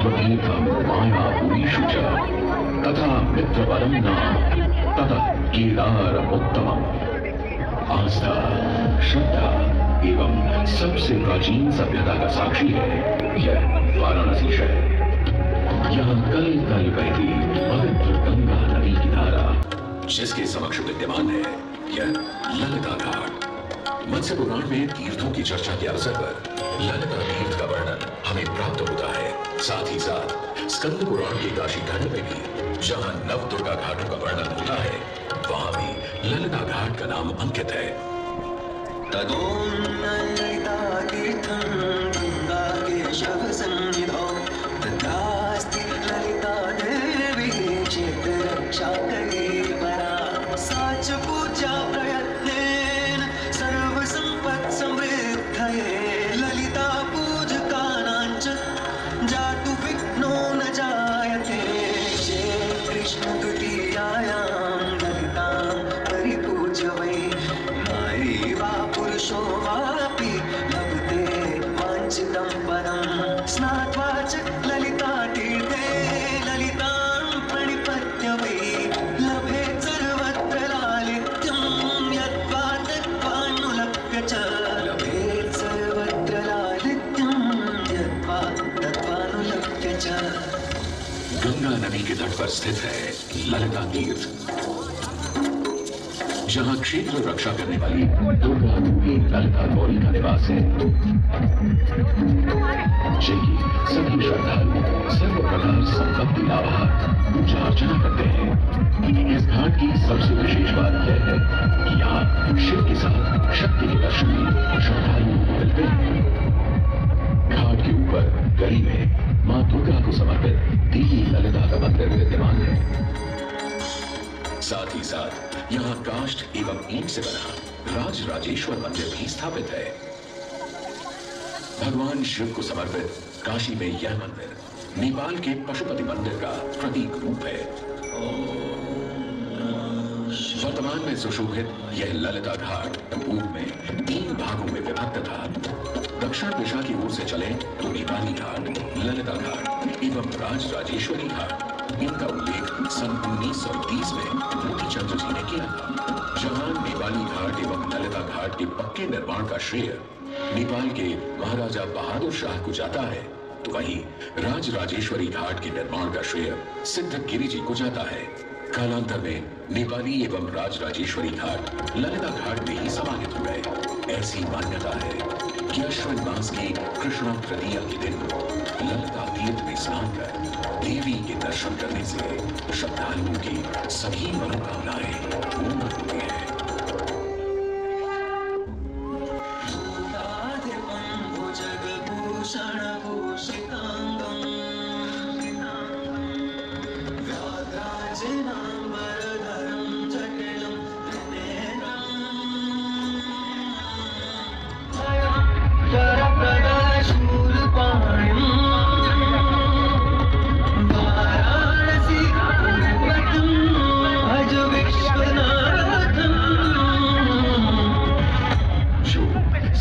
त्वतीर्थं मायापुरीषु च तथा मित्रबलं नाम ततः केदारमुत्तमम्। आस्था, श्रद्धा एवं सबसे प्राचीन सभ्यता का साक्षी है यह वाराणसी शहर। यहाँ कल कल बहती पवित्र गंगा नदी की धारा, जिसके समक्ष विद्यमान है यह ललिता घाट। मत्स्य पुराण में तीर्थों की चर्चा के अवसर पर ललिता तीर्थ का वर्णन हमें प्राप्त होता है। साथ ही साथ स्कंद पुराण के काशी खंड में भी जहाँ नव दुर्गा घाटों का वर्णन होता है, वहां भी ललिता घाट का नाम अंकित है। तदों ललिता तीर्थं गंगा केशव सन्निधौ तथास्ति ललिता देवी क्षेत्र रक्षाकरी परा। साच पूजा प्रयत्नेन सर्व संपत् समृद्धये ललिता पूजकानां च जातु विघ्नो न जायते। श्री कृष्ण द्वितीयायां ललितां परिपूज्य वै नारी वा पुरुषो वापि लभते वाञ्छितं पदं। स्नात्वा च ललिता तीर्थे ललितां प्रणिपत्य वै लभेत् सर्वत्र लालित्यं यद्वा तद्वानुलभ्य च। लभेत् सर्वत्र लालित्यं यद्वा तद्वानुलभ्य च। गंगा नदी के तट पर स्थित है ललिता तीर्थ, जहाँ क्षेत्र रक्षा करने वाली दुर्गा रूपी ललिता गौरी का निवास है, जिनकी सभी श्रद्धालु सर्व प्रकार संपत्ति लाभार्थ पूजा अर्चना करते हैं। इस घाट की सबसे विशेष बात यह है कि यहाँ शिव के साथ शक्ति के दर्शन भी श्रद्धालुओं को मिलते हैं। घाट के ऊपर गली में मां दुर्गा को समर्पित देवी ललिता का मंदिर विद्यमान है। साथ ही साथ यहाँ काष्ठ एवं ईंट से बना राज राजेश्वर मंदिर भी स्थापित है। भगवान शिव को समर्पित काशी में यह मंदिर नेपाल के पशुपति मंदिर का प्रतीक रूप है। वर्तमान में सुशोभित यह ललिता घाट पूर्व में 3 भागों में विभक्त था। दक्षिण दिशा की ओर से चले तो नेपाली घाट, ललिता घाट एवं राज राजेश्वरी घाट। इनका उल्लेख सन 1930 में मोतीचंद्र जी ने किया था। जहां नेपाली घाट एवं ललिता घाट के पक्के निर्माण का श्रेय नेपाल के महाराजा बहादुर शाह को जाता है, तो वहीं राज राजेश्वरी घाट के निर्माण का श्रेय सिद्धगिरी जी को जाता है। कालांतर में नेपाली एवं राज राजेश्वरी घाट ललिता घाट में ही समाहित हो गए। ऐसी मान्यता है कि अश्विन मास की कृष्ण तृतीया के दिन ललिता तीर्थ में स्नान कर देवी के दर्शन करने से श्रद्धालुओं की सभी मनोकामनाएं पूर्ण होती है।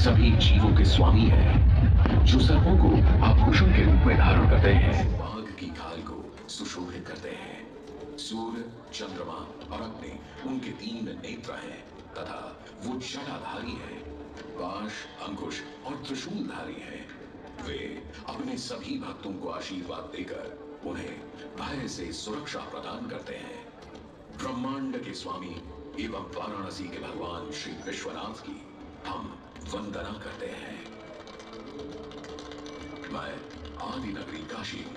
सभी जीवों के स्वामी है, जो सर्पों को आभूषण के रूप में धारण करते हैं, बाघ की खाल को सुशोभित करते हैं। सूर्य, चंद्रमा और अग्नि उनके 3 नेत्र हैं तथा वो जटाधारी है, पाश, अंकुश और त्रिशूलधारी है। वे अपने सभी भक्तों को आशीर्वाद देकर उन्हें भय से सुरक्षा प्रदान करते हैं। ब्रह्मांड के स्वामी एवं वाराणसी के भगवान श्री विश्वनाथ की हम वंदना करते हैं। मैं आदि नगरी काशी हूं,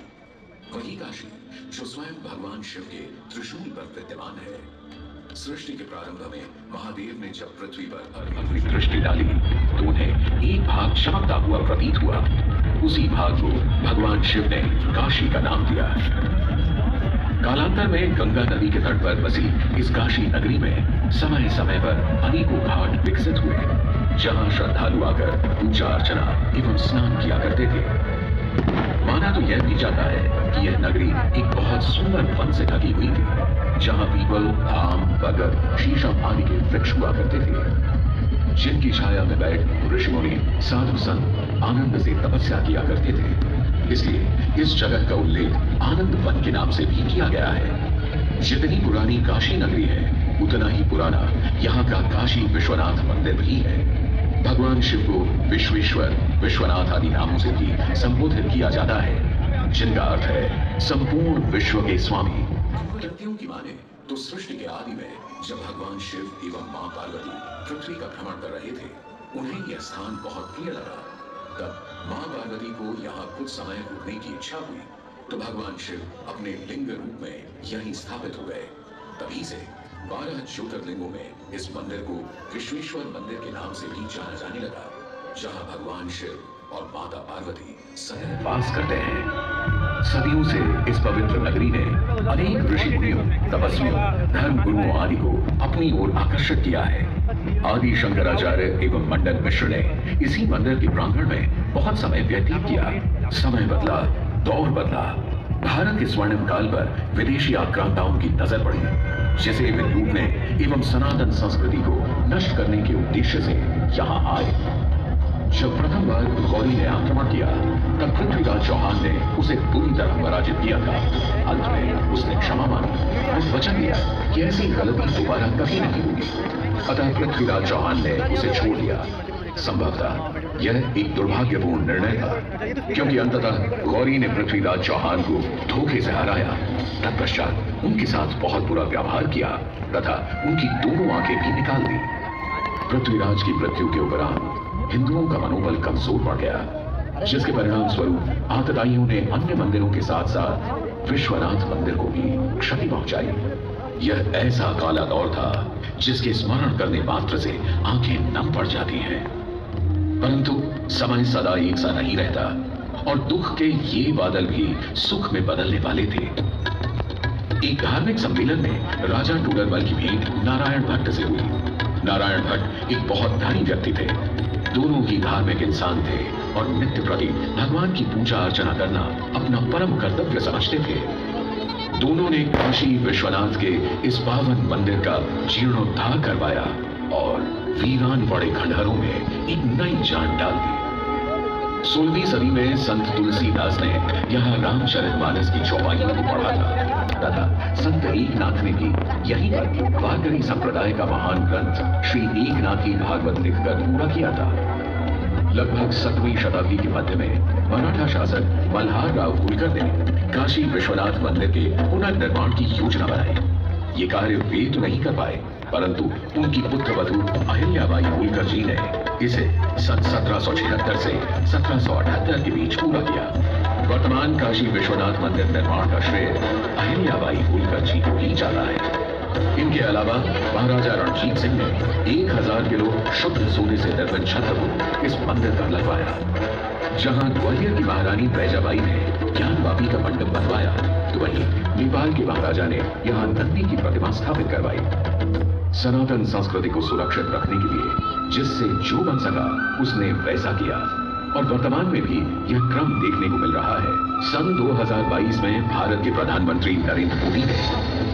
वही काशी जो स्वयं भगवान शिव के त्रिशूल पर विद्यमान है। सृष्टि के प्रारंभ में महादेव ने जब पृथ्वी पर अपनी दृष्टि डाली तो उन्हें एक भाग चमकता हुआ प्रतीत हुआ। उसी भाग को भगवान शिव ने काशी का नाम दिया। कालांतर में गंगा नदी के तट पर बसी इस काशी नगरी में समय समय पर अनेकों घाट विकसित हुए, जहां श्रद्धालु आकर पूजा अर्चना एवं स्नान किया करते थे। माना तो यह भी जाता है कि यह नगरी एक बहुत सुंदर वन से ढकी हुई थी, जहां पीपल, आम, बरगद, शीशम आदि के वृक्ष हुआ करते थे, जिनकी छाया में बैठ ऋषियों ने साधु संत आनंद से तपस्या किया करते थे। इसलिए इस जगह का उल्लेख आनंद वन के नाम से भी किया गया है। जितनी पुरानी काशी नगरी है, उतना ही पुराना यहाँ का काशी विश्वनाथ मंदिर भी है। भगवान शिव को विश्वेश्वर, विश्वनाथ आदि नामों से भी संबोधित किया जाता है, जिनका अर्थ है संपूर्ण विश्व के स्वामी। कृतियों की माने तो सृष्टि के आदि में जब भगवान शिव एवं मां पार्वती पृथ्वी का भ्रमण कर रहे थे, उन्हें यह स्थान बहुत प्रिय लगा। तब मां पार्वती को यहाँ कुछ समय रुकने की इच्छा हुई, तो भगवान शिव अपने लिंग रूप में यहीं स्थापित हो गए। तभी से 12 ज्योतिर्लिंगों में इस मंदिर को विश्वेश्वर मंदिर के नाम से भी जाना जाने लगा, जहां भगवान शिव और माता पार्वती सदैव वास करते हैं। सदियों से इस पवित्र नगरी ने अनेक ऋषि मुनियों, तपस्वियों, धर्म गुरुओं आदि को अपनी ओर आकर्षित किया है। आदि शंकराचार्य एवं मंडन मिश्र ने इसी मंदिर के प्रांगण में बहुत समय व्यतीत किया। समय बदला, दौर बदला, भारत के स्वर्णिम काल पर विदेशी आक्रांताओं की नजर पड़ी, जिसे वे लूटने एवं सनातन संस्कृति को नष्ट करने के उद्देश्य से यहाँ आए। जब प्रथम बार गौरी ने आक्रमण किया, तब पृथ्वीराज चौहान ने उसे पूरी तरह पराजित किया था। अंत में उसने क्षमा मांगी और वचन दिया कि ऐसी गलती दोबारा कभी नहीं होगी। अतः पृथ्वीराज चौहान ने उसे छोड़ दिया। संभवतः यह एक दुर्भाग्यपूर्ण निर्णय था, क्योंकि अंततः गौरी ने पृथ्वीराज चौहान को धोखे से हराया। तत्पश्चात उनके साथ बहुत बुरा व्यवहार किया तथा उनकी दोनों आंखें भी निकाल दी। पृथ्वीराज की मृत्यु के उपरांत हिंदुओं का मनोबल कमजोर पड़ गया, जिसके परिणाम स्वरूप आतताइयों ने अन्य मंदिरों के साथ साथ विश्वनाथ मंदिर को भी क्षति पहुंचाई। यह ऐसा काला दौर था जिसके स्मरण करने मात्र से आंखें नम पड़ जाती हैं। परंतु समय सदा एक सा नहीं रहता और दुख के ये बादल भी सुख में बदलने वाले थे। एक धार्मिक सम्मेलन में राजा टूडरमल की भेंट नारायण भट्ट से हुई। नारायण भट्ट एक बहुत धनी व्यक्ति थे। दोनों ही धार्मिक इंसान थे और नित्य प्रति भगवान की पूजा अर्चना करना अपना परम कर्तव्य समझते थे। दोनों ने काशी विश्वनाथ के इस पावन मंदिर का जीर्णोद्धार करवाया और वीरान पड़े खंडहरों में एक नई जान डाल दी। 16वीं सदी में संत तुलसीदास ने यहाँ रामचरितमानस की चौपाइयों को पढ़ा था तथा संत एकनाथ ने भी यहीं पर वारकरी संप्रदाय का महान ग्रंथ श्री एकनाथी भागवत लिखकर पूरा किया था। लगभग 7वीं शताब्दी के मध्य में मराठा शासक मल्हार राव होलकर ने काशी विश्वनाथ मंदिर के पुनर्निर्माण की योजना बनाई। ये कार्य वे तो नहीं कर पाए, परंतु उनकी पुत्रवधू अहिल्याबाई होलकर जी ने इसे सन 1776 से 1778 के बीच पूरा किया। वर्तमान काशी विश्वनाथ मंदिर निर्माण का श्रेय अहिल्याबाई होलकर जी को ही जाता है। इनके अलावा महाराजा रणजीत सिंह ने 1000 किलो शुद्ध सोने से निर्मित छत्र को इस मंदिर पर लगवाया। जहां ग्वालियर की महारानी बैजाबाई ने ज्ञानवापी का मंडप बनवाया, तो वहीं नेपाल के महाराजा ने यहाँ नंदी की प्रतिमा स्थापित करवाई। सनातन संस्कृति को सुरक्षित रखने के लिए जिससे जो बन सका उसने वैसा किया और वर्तमान में भी यह क्रम देखने को मिल रहा है। सन 2022 में भारत के प्रधानमंत्री नरेंद्र मोदी ने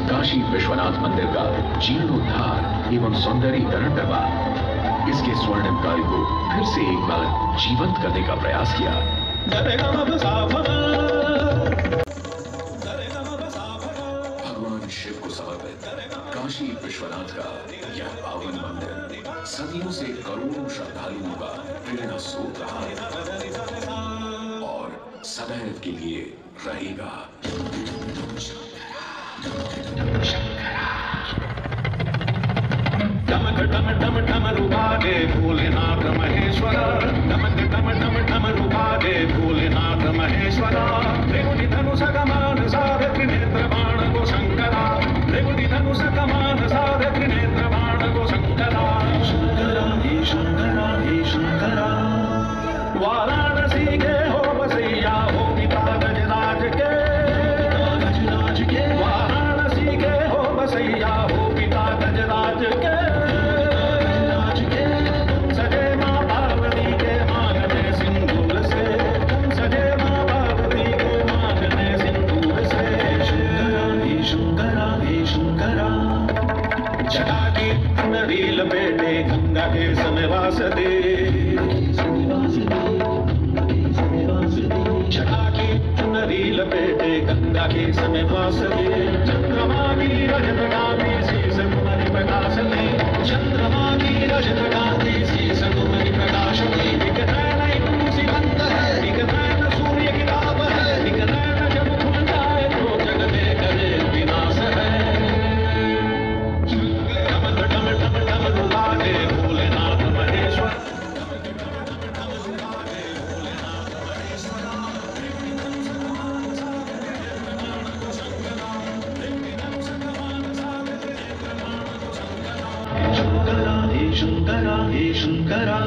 काशी विश्वनाथ मंदिर का जीर्णोद्धार एवं सौंदर्यीकरण करवा इसके स्वर्णिम कार्य को फिर से एक बार जीवंत करने का प्रयास किया। भगवान शिव को समर्पित काशी विश्वनाथ का यह पावन मंदिर सदियों से करोड़ों श्रद्धालुओं का प्रेरणा स्रोत रहा है और सदैव के लिए रहेगा। डमक डम डम डम रूपा दे भोलेनाथ महेश्वर, डमक डम डम डम रूपा दे भोलेनाथ महेश्वर। त्रिपुटी धनुष कमान साध त्रिनेत्र बाण को शंकरा, त्रिपुटी धनुष कमान साध त्रिनेत्र बाण को शंकरा। शंकरा हे शंकरा हे शंकरा, वाराणसी के हो बसैया हो पिता गजराज के, गजराज के वाराणसी के हो बसैया हो पिता गजराज के। लपेटे गंगा के समय वासदे, छटा की बेटे गंगा के समय वासवे चंद्रमा की रजत गाती शीस तुम्हारी प्रकाश ने चंद्रमा की रजत गाती शीस तुम्हारी प्रकाश ने एक नैन इंद्र बंद है एक नैन सूर्य की ताप है एक नैन जब खुल जाए तो जग में करे विनाश है टम टम टम टम रुलाए भोलेनाथ महेश्वर शंकरा हे शंकरा